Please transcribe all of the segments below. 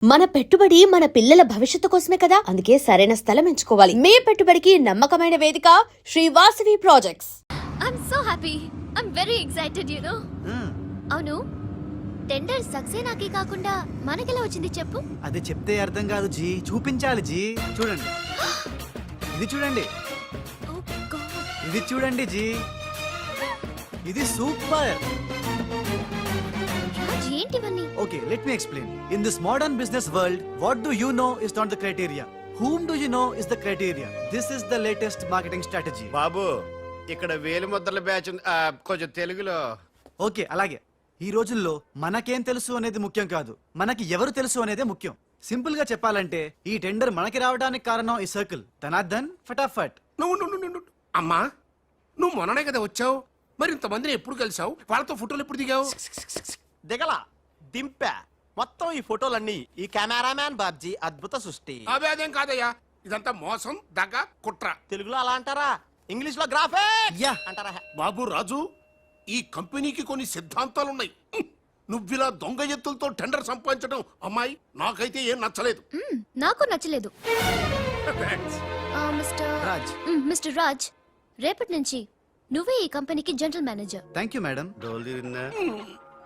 మన పెట్టుబడి మన పిల్లల భవిష్యత్తు కోసమే కదా, అందుకే సరైన స్థలం ఎంచుకోవాలి. మీ పెట్టుబడికి నమ్మకమైన వేదిక Sri Vasavi projects. I'm so happy. I'm very excited, you know. అవును, టెండర్ సక్సేనాకి కాకుండా మనకెలా వచ్చింది చెప్పు? అది చెప్తే అర్థం కాదు జీ, చూపించాలి జీ. చూడండి, ఇది చూడండి, Oh God. ఇది చూడండి జీ, ఇది సూపర్. రాజ్, ఏంటివన్నీ? Okay, let me explain. In this modern business world, what do you know is not the criteria. Whom do you know is the criteria. This is the latest marketing strategy. బాబు, ఇక్కడ వేలు ముద్రల batch ఉంది. కొంచెం తెలుగులో. Okay, అలాగే. ఈ రోజుల్లో మనకేం తెలుసు అనేది ముఖ్యం కాదు, మనకి ఎవరు తెలుసు అనేదే ముఖ్యం. సింపుల్ గా చెప్పాలంటే ఈ టెండర్ మనకి రావడానికి కారణం ఈ సర్కిల్. ధనార్దన్ ఫటాఫట్. నువ్వు అమ్మా, నువ్వు మొన్ననే కదా వచ్చావు, మరి ఇంతమందిని ఎప్పుడు కలిసావు? వాళ్ళతో ఫోటోలు ఎప్పుడు దిగావు? దిగల దింపా. మొత్తం ఈ ఫోటోలన్నీ ఈ కెమెరామ్యాన్ బాబ్జీ అద్భుత సృష్టి. అవే, అదేం కాదయ్యా, ఇదంతా మోసం, దగ్గ, కుట్ర. తెలుగులో అలా అంటారా? ఇంగ్లీష్ లో గ్రాఫే యా. అంటారా? బాబు రాజు, ఈ కంపెనీకి కొన్ని సిద్ధాంతాలున్నాయి. నువ్విలా దొంగ ఎత్తులతో టెండర్ సంపాదించడం అమ్మాయి నాకైతే ఏం నచ్చలేదు. నాకు నచ్చలేదు. మిస్టర్ రాజ్, రేపటి నుంచి నువ్వే ఈ కంపెనీకి general manager. Thank you madam. డోలు తిరిగిందా?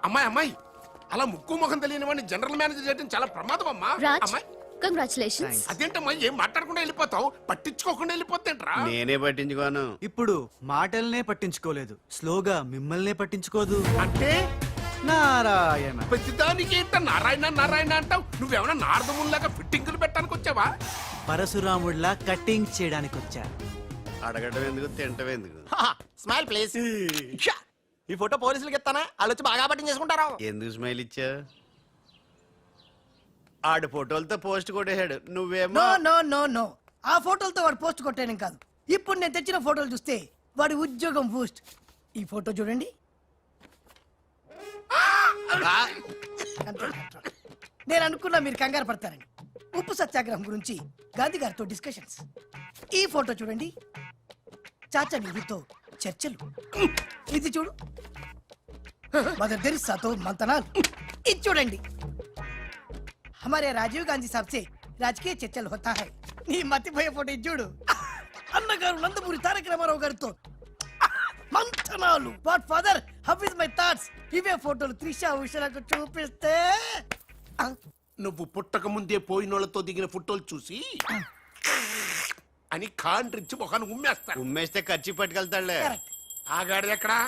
అమ్మాయి అలా ముక్కు ముఖం తెలియని వాడిని జనరల్ మేనేజర్ చేయడం చాలా ప్రమాదం అమ్మా. రాజ్, అమ్మాయి, కంగ్రాచులేషన్స్. అదేంటమ్మా, ఏం మాట్లాడకుండా వెళ్ళిపోతావు? పట్టించుకోకుండా వెళ్ళిపోతేంట్రా? నేనే పట్టించుకోను. ఇప్పుడు మాటల్నే పట్టించుకోలేదు, స్లోగా మిమ్మల్నే పట్టించుకోదు. అంటే నారాయణ. ప్రతిదానికి ఏంట నారాయణ నారాయణ అంటావు? నువ్వేమన్నా నారదముల్లాగా ఫిట్టింగులు పెట్టడానికి వచ్చావా? పరశురాముడిలా కటింగ్ చేయడానికి వచ్చా. అడగడం ఎందుకు, తింటం ఎందుకు? Smile please. ఈ ఫోటో పోలీసులకి ఇస్తానా? వాళ్ళు వచ్చి బాగా పట్టింగ్ చేసుకుంటారు. ఎందుకు స్మైల్ ఇచ్చా? ఆడు ఫోటోలతో పోస్ట్ కొట్టేశాడు, నువ్వేమో. నో నో నో నో, ఆ ఫోటోలతో వాడు పోస్ట్ కొట్టేయడం కాదు. ఇప్పుడు నేను తెచ్చిన ఫోటోలు చూస్తే వాడి ఉద్యోగం బూస్ట్. ఈ ఫోటో చూడండి. నేను అనుకున్నా మీరు కంగారు పడతారని. ఉప్పు సత్యాగ్రహం గురించి గాంధీ గారితో డిస్కషన్స్. ఈ ఫోటో చూడండి, చాచా నెహ్రూతో చర్చలు. ఇది చూడు, మదర్ తెరిసాతో మంతనాలు. ఇది చూడండి, हमारे राजीव गांधी साहब से राजकीय चर्चल होता है. నీ మతిపోయే ఫోటో ఇది చూడు, అన్నగారు నందమూరి తారక రామారావు గారితో మంతనాలు. What father, how is my thoughts? ఇవే ఫోటోలు త్రిషా ఉషలకు చూపిస్తే నువ్వు పుట్టక ముందే పోయినోళ్లతో దిగిన ఫోటోలు చూసి అని కాండ్రించి మొహాన్ని ఉమ్మేస్తా. ఉమ్మేస్తే ఖర్చు పట్టుకెళ్తాడులే. కరెక్ట్. ఆగాడు ఎక్కడా?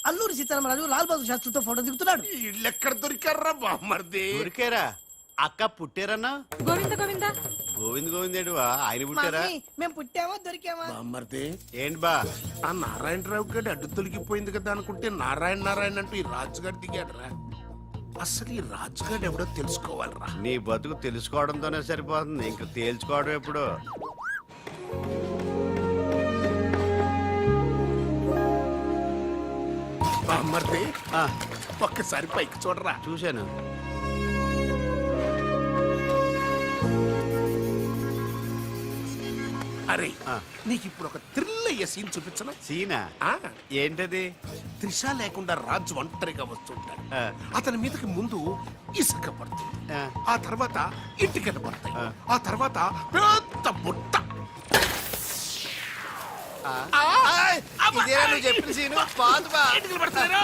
అల్లూరి సీతారామరాజు లాల్ బహదూర్ శాస్త్రితో ఫోటో దిగుతున్నాడు. ఇళ్ళెక్కడ దొరికారా బామ్మర్ది? ఊరికేరా అక్క పుట్టారన్నా? గోవింద గోవింద గోవింద్ గోవిందేడువా, ఆయన పుట్టారా? మమ్మీ, మేము పుట్టామా దొరికామా? బామ్మర్ది, ఏంటి బా? ఆ నారాయణరావు గారి అడ్డు తొలగిపోయింది కదా అనుకుంటే నారాయణ నారాయణ అంటూ ఈ రాజుగారు దిగాడురా. అసలు ఈ రాజుగారు ఎవడో తెలుసుకోవాలరా. నీ బతుకు తెలుసుకోవడంతోనే సరిపోతుంది, ఇంక తేల్చుకోవడం ఎప్పుడు? బామ్మర్ది, ఆ, ఒక్కసారి పైకి చూడరా. చూశాను. అరే, ఆ. నీకు ఇప్పుడు ఒక థ్రిల్ అయ్యే సీన్ చూపించనా? సీనా? ఆ, ఏంటది? త్రిష లేకుండా రాజు ఒంటరిగా వస్తుంటాడు. ఆ. అతని మీదకి ముందు ఇసుక పడుతుంది, ఆ. ఆ తర్వాత ఇటుకలు పడతాయి, ఆ. ఆ తర్వాత పెద్ద బుట్ట. ఆ. ఆ, అబ్బా, ఇదేనా నువ్వు చెప్పిన సీను? పాదు బా. ఇటుకలు పడతాయిరా.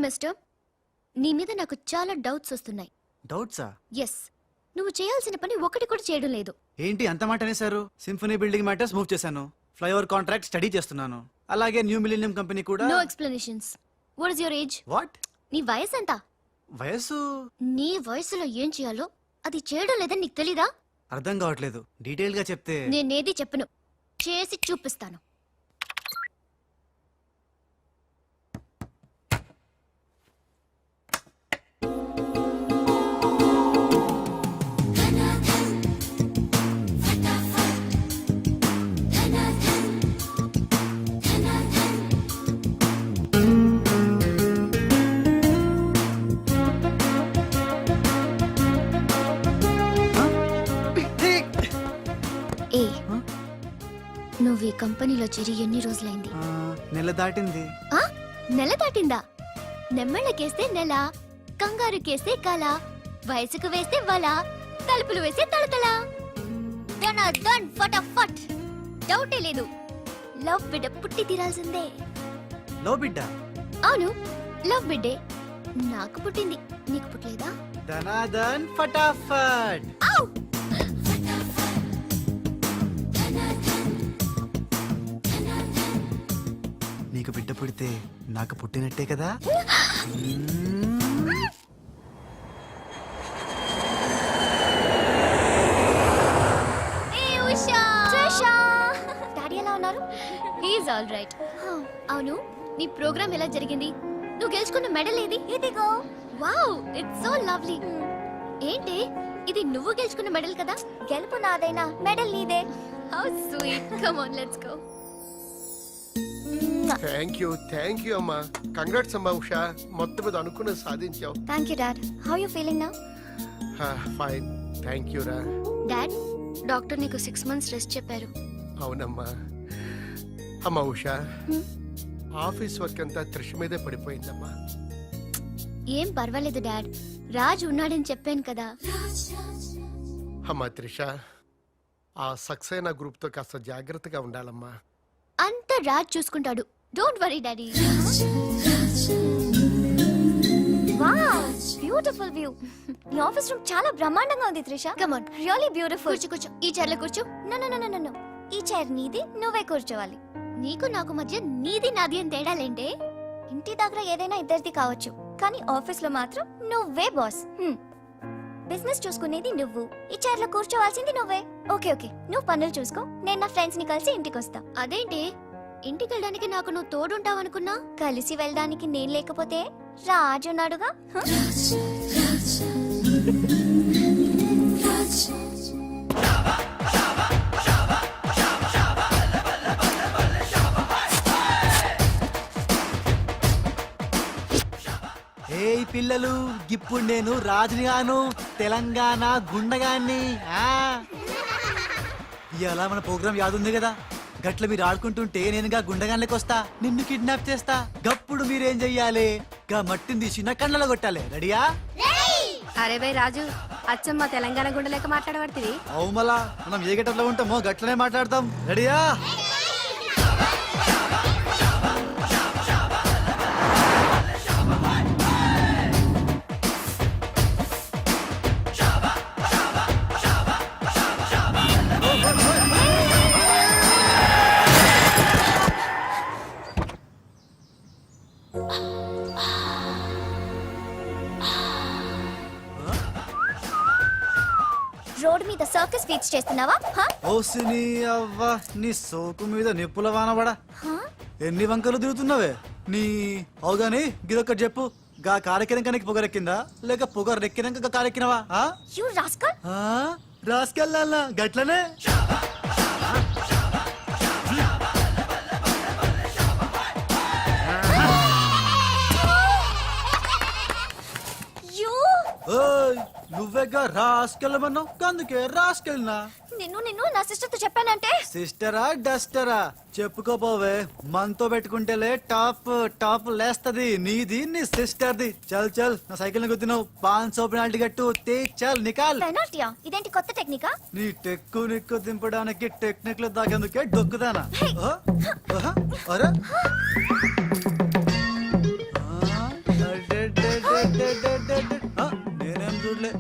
మిస్టర్, నీ మీద నాకు చాలా డౌట్స్ వస్తున్నాయి. డౌట్సా? ఎస్, నువ్వు చేయాల్సిన పని ఒకటి కూడా చేయడం లేదు. ఏంటి అంత మాట అనేసారు? సింఫనీ బిల్డింగ్ మ్యాటర్స్ మూవ్ చేశాను, ఫ్లైఓవర్ కాంట్రాక్ట్ స్టడీ చేస్తున్నాను, అలాగే న్యూ మిలీనియం కంపెనీ కూడా. No explanations. What is your age? What? నీ వయసు ఎంత? వయస్సు నీ వయసులో ఏం చేయాలో అది చేయడం లేదని నీకు తెలీదా? అర్థం కావట్లేదు, డీటెయిల్ గా చెప్తే. నేనేది చెప్పను, చేసి చూపిస్తాను. ఏ నువ్వు ఈ కంపెనీలో చేరి ఎన్ని రోజులైంది? నెల దాటింది. ఆ? నెల దాటిందా? నెమ్మళ్ళకేస్తే నెల, కంగారుకేస్తే కల, వయసుకు వేస్తే వల, తలుపులు వేస్తే తడతల. డన్ ఫటాఫట్. డౌటే లేదు, లవ్ బిడ్డ పుట్టి తీరాల్సిందే. లో బిడ్డ. అవును, లవ్ బిడ్డే నాకు పుట్టింది, నీకు పుట్టలేదా? ధనాధన్ ఫటాఫట్. ఔ! నీకు బిడ్డ పుడితే నాకు పుట్టినట్టే కదా. ఏ ఉషా! డాడీ ఎలా ఉన్నారు? He's all right. అవును, నీ ప్రోగ్రామ్ ఎలా జరిగింది? నువ్వు గెలుచుకున్న మెడల్ ఏది? ఇదిగో. Wow, it's so lovely. ఏంటి ఇది, నువ్వు గెలుచుకున్న మెడల్ కదా? గెలుపు నాదైనా మెడల్ నీదే. How sweet. Come on, let's go. Thank you అమ్మా. కంగ్రాట్స్ అమ్మా ఉషా, మొత్తం మీద అనుకున్నది సాధించావు. Thank you dad. How you feeling now? Fine, thank you రా. డాడ్, డాక్టర్ నీకు 6 months రెస్ట్ చెప్పారు. అవునమ్మా. అమ్మా ఉషా, ఆఫీస్ వర్క్ అంతా త్రిష మీదే పడిపోయిందమ్మా. ఏం పర్వాలేదు డాడ్, రాజ్ ఉన్నాడని చెప్పాను కదా. అమ్మా త్రిష, ఆ సక్సేనా గ్రూప్ తో కాస్త జాగ్రత్తగా ఉండాలమ్మా. అంత రాజ్ చూసుకుంటాడు, don't worry daddy. Wow, beautiful view. ఈ ఆఫీస్ రూమ్ చాలా బ్రహ్మాండంగా ఉంది Trisha. Come on, really beautiful. కూర్చో కూర్చో, ఈ చైర్ లో కూర్చో. నో, ఈ చైర్ నీది, నువ్వే కూర్చోవాలి. నీకు నాకు మధ్య నీది నాది అని తేడాలేంటే? ఇంటి దగ్గర ఏదైనా ఇద్దరిది కావచ్చు, కానీ ఆఫీస్ లో మాత్రం నువ్వే బాస్. బిజినెస్ చూసుకునేది నువ్వు, ఈ చైర్ లో కూర్చోవాల్సింది నువ్వే. ఓకే, నువ్వు పనులు చూసుకో, నేను నా ఫ్రెండ్స్ ని కలిసి ఇంటికి వస్తా. అదేంటి, ఇంటికి వెళ్ళడానికి నాకు నువ్వు తోడుంటావనుకున్నా? కలిసి వెళ్ళడానికి నేను లేకపోతే రాజు ఉన్నాడుగా. ఏయ్ పిల్లలు, ఇప్పుడు నేను రాజునిగాను, తెలంగాణ గుండగాన్ని. ఇలా మన ప్రోగ్రామ్ యాదుంది కదా, గట్ల మీరు ఆడుకుంటుంటే నేనుగా గుండగాన్లకి వస్తా, నిన్ను కిడ్నాప్ చేస్తా. గప్పుడు మీరేం చెయ్యాలి? గా మట్టిని తీసి నా కళ్ళలో కొట్టాలి. రెడీయా? అరే బై రాజు, అచ్చమ్మ తెలంగాణ గుండె లెక్క మాట్లాడబడుతుంది. అవు మళ్ళా మనం ఏ గట్టలో ఉంటామో గట్లనే మాట్లాడతాం. రెడీయా? రోడ్ మీద సర్కస్ ఫీట్స్ చేస్తున్నావా? ఓసిని అవ్వ, నీ సోకు మీద నిప్పుల వానబడా. ఎన్ని వంకలు దిగుతున్నావే నీ. అవుగాని గిదొక్కటి చెప్పు, గా కారెక్కినాక నీకు పొగరెక్కిందా, లేక పొగరెక్కినాక గా కారెక్కినవా? You rascal. రాసుకెళ్ళాలా గట్లనే. యు ఓయ్, నువ్వేగా రాసుకెళ్ళమన్నావు, అందుకే రాసుకెళ్ళినా. నిన్ను నా సిస్టర్ తో చెప్పానంటే. సిస్టరా డస్టరా చెప్పుకోపోవే, మనతో పెట్టుకుంటేలే టాప్ లేస్తది నీది, నీ సిస్టర్ది. చల్ నా సైకిల్ ని గుద్దినావు, 500 పెనాల్టీ కట్టు. చల్ నికాల్. పెనాల్టీయా? ఇదేంటి కొత్త టెక్నికా? నీ టెక్కు నిక్కు దింపడానికి టెక్నిక్ లో దాకేందుకే డొక్కుదానా? అరే నేనేం చూడలే.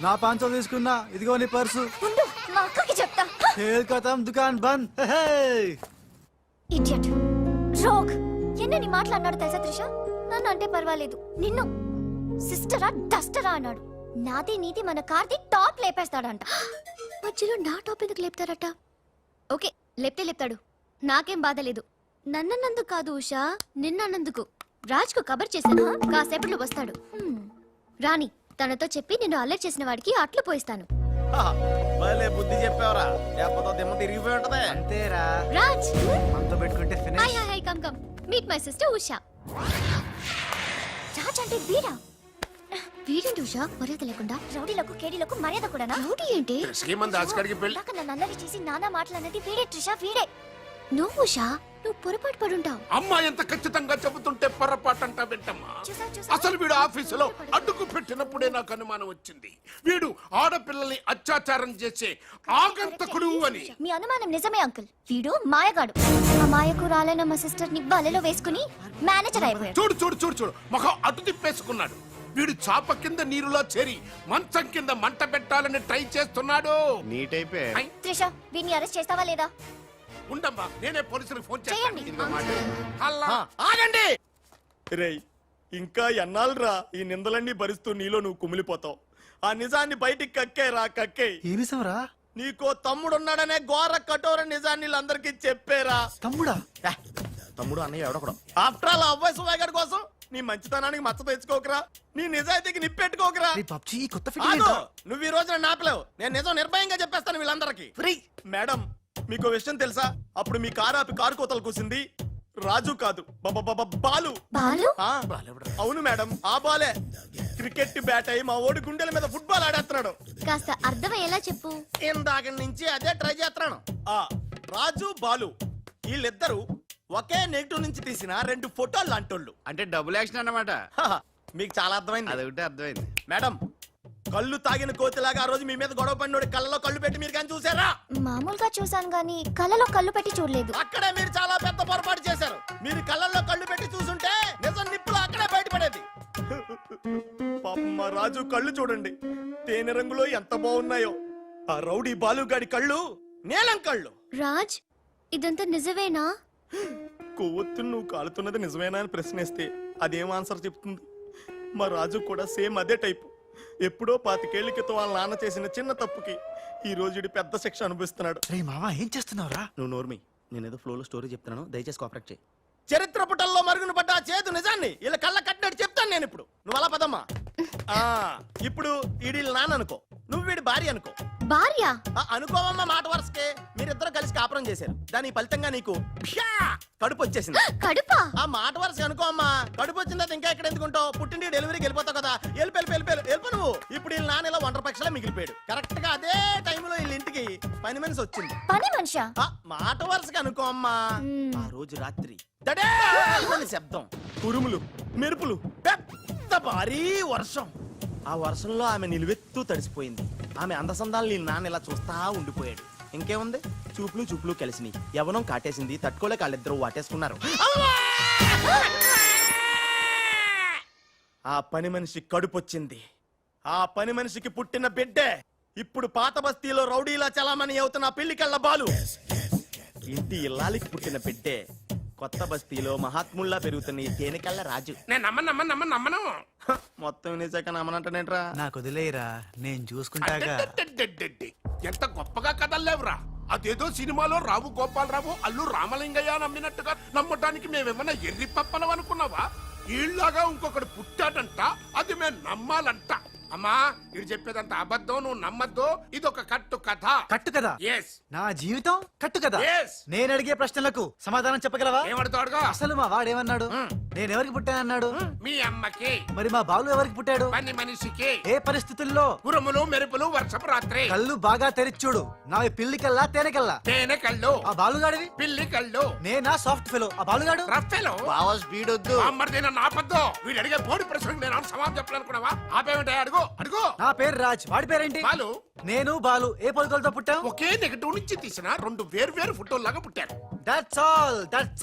నా 500 తీసుకున్నా, ఇదిగో నీ పర్సు. ఉండు, మా అక్కకి చెప్తా. ఖేల్ ఖతం, దుకాన్ బంద్. ఇడియట్. రోగ్ ఎన్నని మాట్లాడినాడు తెలుసా త్రిష? నన్ను అంటే పర్వాలేదు, నిన్ను సిస్టరా డస్టరా అన్నాడు. నాది నీది మన కార్ది టాప్ లేపేస్తాడంట. మధ్యలో నా టాప్ ఎందుకు లేపుతారట? ఓకే, లేపితే లేపుతాడు, నాకేం బాధ లేదు. నన్నన్నందుకు కాదు ఉషా, నిన్నన్నందుకు. రాజ్కు కబర్ చేశాను, కాసేపట్లో వస్తాడు. రాణి, తనతో చెప్పి నిన్ను అల్లరి చేసిన వాడికి అట్లు పోయిస్తాను. భలే బుద్ధి చెప్పావరా, లేకపోతే దిమ్మ తిరిగిపోయి ఉంటదే. అంతేరా, రాజ్, మనతో పెట్టుకుంటే hi finish. Hi hi, come come meet my sister Usha. Raj అంటే వీడా? వీడేంటి ఉషా మర్యాద లేకుండా? రౌడీలకు కేడీలకు మర్యాద కూడానా? రౌడీ ఏంటి? శ్రీమంత్ దాస్కడికి పెళ్లి ఇందాక నన్ను అల్లరి చేసి నానా మాట్లాడినది వీడే ట్రిషా, వీడే. నువ్వు ఉషా, నువ్వు పొరపాటు పడుంటావు. అమ్మా ఎంత ఖచ్చితంగా చెబుతుంటే పొరపాటంట వింటమ్మా. అసలు వీడు ఆఫీసులో అడ్డుకు పెట్టినప్పుడే నాకు అనుమానం వచ్చింది. వీడు ఆడపిల్లల్ని అత్యాచారం చేసే ఆగంతకుడు అని. మీ అనుమానం నిజమే అంకుల్, వీడు మాయగాడు. ఆ మాయకు రాలైన మా సిస్టర్ ని బలలో వేసుకుని మేనేజర్ అయిపోయాడు. చూడు చూడు చూడు చూడు, మొహం అటు తిప్పేసుకున్నాడు. వీడు చాప కింద నీరులో చేరి మంచం కింద మంట పెట్టాలని ట్రై చేస్తున్నాడు. నీట్ అయిపోయి ఐ, త్రిష, వీడిని అరెస్ట్ చేస్తావా లేదా? ఉండమ్మా, నేనే పోలీసులకు ఫోన్ చేయండి. చేస్తాను. హల్లా. ఆగండి రేయ్, ఇంకా ఎన్నాళ్ళరా ఈ నిందలన్నీ భరిస్తూ నీలో నువ్వు కుమిలిపోతావు. ఆ నిజాన్ని బయటికి కక్కేరా, కక్కే. ఏ నిజంరా? నీకో తమ్ముడున్నాడనే ఘోర కఠోర నిజాన్ని వీళ్ళందరికీ చెప్పేరా. తమ్ముడా? తమ్ముడు అన్నయ్య ఎవడకూడదు. ఆఫ్టర్ ఆల్ అవ్వాయి సువాగడ్ కోసం నీ మంచితనానికి మచ్చ తెచ్చుకోకరా, నీ నిజాయితీకి నిప్పెట్టుకోకరా. రే పబ్జి, ఈ కొత్త ఆగు! ఫిట్టింగ్ నువ్వు ఈ రోజున నాపలేవు. నేను నిజం నిర్భయంగా చెప్పేస్తాను వీళ్ళందరికీ. ఫ్రీ. మేడం, మీకు విషయం తెలుసా? అప్పుడు మీ కారు ఆపి కారు కోతలు కూసింది రాజు కాదు, బాలు. బాలు? ఆ, అవును మేడం, ఆ బాలే క్రికెట్ బ్యాట్ అయి మా ఓడి గుండెల మీద ఫుట్బాల్ ఆడేస్తున్నాడు. కాస్త అర్థమయ్యేలా చెప్పు. ఇందాక నుంచి అదే ట్రై చేస్తున్నాను. ఆ రాజు బాలు వీళ్ళిద్దరూ ఒకే నెగిటివ్ నుంచి తీసిన 2 ఫోటోలు లాంటోళ్ళు. అంటే డబుల్ యాక్షన్ అన్నమాట. హహ, మీకు చాలా అర్థమైంది. అదొకటి అర్థమైంది. మేడం, కళ్ళు తాగిన కోతిలాగా ఆ రోజు మీ మీద గొడవ పడినోడి కళ్ళలో కళ్ళు పెట్టి మీరు కానీ చూసారా? మామూలుగా చూసాను గానీ కళ్ళలో కళ్ళు పెట్టి చూడలేదు. అక్కడే మీరు చాలా పెద్ద పొరపాటు చేశారు. మీరు కళ్ళల్లో కళ్ళు పెట్టి చూసుంటే నిజం నిప్పులు అక్కడే బయటపడేది. పాపం మా రాజు కళ్ళు చూడండి, తేనె రంగులో ఎంత బాగున్నాయో. ఆ రౌడీ బాలుగాడి కళ్ళు నీలం కళ్ళు. రాజ్, ఇదంతా నిజమేనా? కొవ్వొత్తు నువ్వు కాలుతున్నది నిజమేనా అని ప్రశ్నిస్తే అదేం ఆన్సర్ చెప్తుంది? మా రాజు కూడా సేమ్ అదే టైపు. ఎప్పుడో 25 ఏళ్ల క్రితం వాళ్ళ నాన్న చేసిన చిన్న తప్పుకి ఈ రోజు ఈడు పెద్ద శిక్ష అనుభవిస్తున్నాడు. రే మామ, ఏం చేస్తున్నావురా? నువ్వు నోర్మి, నేనేదో ఫ్లోలో స్టోరీ చెప్తున్నాను, దయచేసి కోఆపరేట్ చేయి. చరిత్ర పుటల్లో మరుగున పడ్డ ఆ చేదు నిజాన్ని ఇలా కళ్ళ కట్టినట్టు చెప్తాను నేను ఇప్పుడు. నువ్వు అలా పదమ్మా. ఆ, ఇప్పుడు ఈడి నాన్న అనుకో, నువ్వు వీడి భార్య అనుకో. భార్య? అనుకోవమ్మా, మాట వరుసకే మీరిద్దరు కలిసి కాపురం చేశారు. దాని ఫలితంగా నీకు ప్యా కడుపు వచ్చేసింది. కడుపా? ఆ మాట వరుస అనుకో అమ్మా. కడుపు వచ్చిన తర్వాత ఇంకా ఎక్కడ ఎందుకుంటావు? పుట్టింటి డెలివరీకి వెళ్ళిపోతావు కదా. వెళ్ళిపో నువ్వు. ఇప్పుడు వీళ్ళ నాన్న ఇలా 100 పక్షలా మిగిలిపోయాడు. కరెక్ట్ గా అదే టైంలో వీళ్ళ ఇంటికి పని మనిషి వచ్చింది. పని మనిషా? ఆ మాట వరుసగా అనుకో అమ్మా. ఆ రోజు రాత్రి దడే శబ్దం, ఉరుములు, మెరుపులు, పెద్ద భారీ వర్షం. ఆ వర్షంలో ఆమె నిలువెత్తు తడిసిపోయింది. ఆమె అందసందాలు నాన్న ఇలా చూస్తా ఉండిపోయాడు. ఇంకేముంది, చూపులు కలిసినాయి. యవనం కాటేసింది. తట్టుకోలేక వాళ్ళిద్దరూ వాటేసుకున్నారు. ఆ పని మనిషి కడుపొచ్చింది. ఆ పని మనిషికి పుట్టిన బిడ్డే ఇప్పుడు పాత బస్తీలో రౌడీలా చలామణి అవుతున్న పెళ్లికళ్ళ బాలు. ఇంటి ఇల్లాలికి పుట్టిన బిడ్డే కొత్త బస్తీలో మహాత్ముల్లా పెరుగుతున్న ఈ తేనెకళ్ళ రాజు. నేను నమ్మను. హ, మొత్తం వినేశాక నమ్మనంటనేట్రా? నాకు వదిలేయరా, నేను చూసుకుంటాగా. అడ్డడ్డడ్డడ్డడ్డి. ఎంత గొప్పగా కథలు లేవురా. అదేదో సినిమాలో రావు గోపాలరావు అల్లు రామలింగయ్య నమ్మినట్టుగా నమ్మటానికి మేమేమన్నా ఎర్రి పప్పలం అనుకున్నావా? ఈళ్ళగా ఇంకొకటి పుట్టాడంట, అది మేము నమ్మాలంట. అమ్మా, ఇది చెప్పేదంత అబద్ధం, నువ్వు నమ్మద్దు. ఇదొక కట్టు కథ. కట్టు కదా? ఎస్. నా జీవితం కట్టు కదా? Yes. నేను అడిగే ప్రశ్నలకు సమాధానం చెప్పగలవా? ఏమడుతాడుగా? అసలు మా వాడేమన్నాడు? నేను ఎవరికి పుట్టానన్నాడు? మీ అమ్మకి. మరి మా బాలు ఎవరికి పుట్టాడు? పని మనిషికి. ఏ పరిస్థితుల్లో? ఉరుములు మెరుపులు వర్షపు రాత్రి. కళ్ళు బాగా తెరిచూడు. నావి పిల్లి కల్లా తేనె కల్లా? తేనె కళ్ళు. ఆ బాలుగాడివి? పిల్లి కళ్ళు. నేనా సాఫ్ట్ ఫెలో? ఆ బాలుగాడు రఫెలో. బావా స్పీడ్ వద్దు. అమ్మర్దైనా నాపద్దు. వీడు అడిగే పోటీ ప్రశ్నకు నేను సమాధానం చెప్పాలనుకున్నావా? ఆపేమిటే అడుగు అడుగు. నా పేరు రాజ్, వాడి పేరేంటి? బాలు. నేను బాలు ఏ పొలకలతో పుట్టాం? ఒకే నెగటివ్ నుంచి తీసిన 2 వేరు ఫోటోల్లాగా పుట్టారు. That's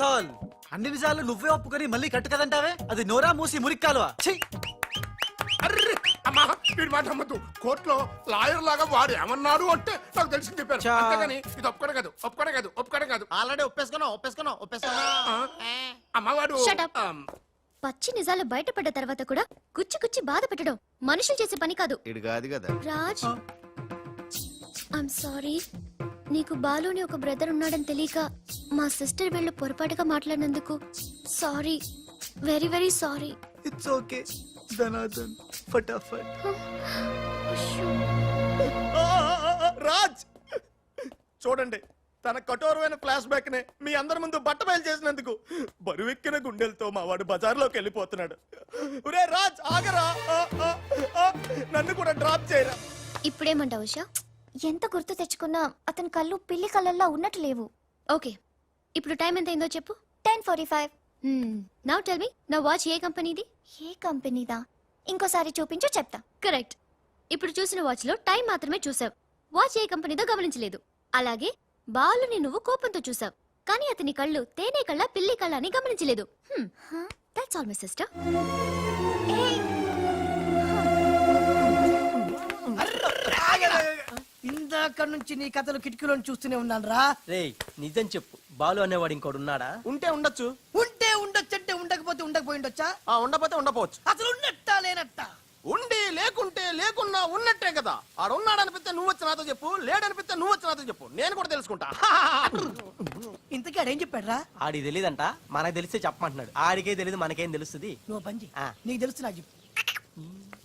all. అన్ని నిజాలు నువ్వే ఒప్పుకొని మళ్ళీ కట్టు కదంటావే? అది నోరా మూసి మురిక్కాలువా? ఛీ! అర్రే! అమ్మా, వీడి మాట నమ్మద్దు. కోర్టులో లాయర్ లాగా వాడు ఏమన్నాడు అంటే నాకు తెలిసి చెప్పారు. అంతేగాని ఇది ఒప్పుకోవడం కాదు. ఆల్రెడీ ఒప్పేసుకున్నా ఆ, అమ్మవాడు Shut up. పచ్చి నిజాలు బయటపడ్డ తర్వాత కూడా గుచ్చి గుచ్చి బాధ పెట్టడం మనుషులు చేసే పని కాదు. ఇడు కాదు కదా. Raj I'm sorry. నీకు బాలుని ఒక బ్రదర్ ఉన్నాడని తెలియక మా సిస్టర్ వీళ్ళు పొరపాటుగా మాట్లాడినందుకు sorry, very very sorry. It's okay ధనాధన్ ఫటాఫట్. రాజ్ చూడండి, తన కఠోరమైన ఫ్లాష్ బ్యాక్ నే మీ అందరి ముందు బట్ట బయలు చేసినందుకు బరువెక్కిన గుండెలతో మా వాడు బజార్లోకి వెళ్ళిపోతున్నాడు. ఒరే రాజ్ ఆగరా, నన్ను కూడా డ్రాప్ చేయరా. ఇప్పుడేమంటావు ఉషా? ఎంత గుర్తు తెచ్చుకున్నా అతని కళ్ళు పిల్లి కళ్ళల్లా ఉన్నట్టు లేవు. ఓకే, ఇప్పుడు టైం ఎంత అయిందో చెప్పు. 10:45. నౌ టెల్ మీ, నా వాచ్ ఏ కంపెనీది? ఏ కంపెనీదా? ఇంకోసారి చూపించు చెప్తా. కరెక్ట్. ఇప్పుడు చూసిన వాచ్ లో టైం మాత్రమే చూసావు, వాచ్ ఏ కంపెనీదో గమనించలేదు. అలాగే బాలుని నువ్వు కోపంతో చూసావు, కానీ అతని కళ్ళు తేనె కళ్ళ పిల్లి కళ్ళ అని గమనించలేదు. That's all my sister. ఇందాక నుంచి నీ కథలు కిటికీలో చూస్తూనే ఉన్నాను రా. రేయ్ నిజం చెప్పు, బాలు అనేవాడు ఇంకోడు ఉన్నాడా? ఉంటే ఉండొచ్చు, ఉంటే ఉండొచ్చంటే ఉండకపోతే ఉండకపోయి ఉండొచ్చా? ఉండపోతే ఉండపోవచ్చు. అసలు ఉన్నట్టా లేనట్టా? ఉండి లేకుంటే లేకున్నా ఉన్నట్టే కదా. ఆడు ఉన్నాడనిపిస్తే నువ్వు వచ్చి నాతో చెప్పు, లేడనిపిస్తే నువ్వు వచ్చి నాతో చెప్పు, నేను కూడా తెలుసుకుంటా. ఇంతకీ ఆడేం చెప్పాడు రా? ఆడికి తెలియదంట, మనకు తెలిస్తే చెప్పమంటున్నాడు. ఆడికే తెలియదు, మనకేం తెలుస్తుంది? నువ్వు పని చెయ్యి. ఆ. నీకు తెలుసు నాకు చెప్పు.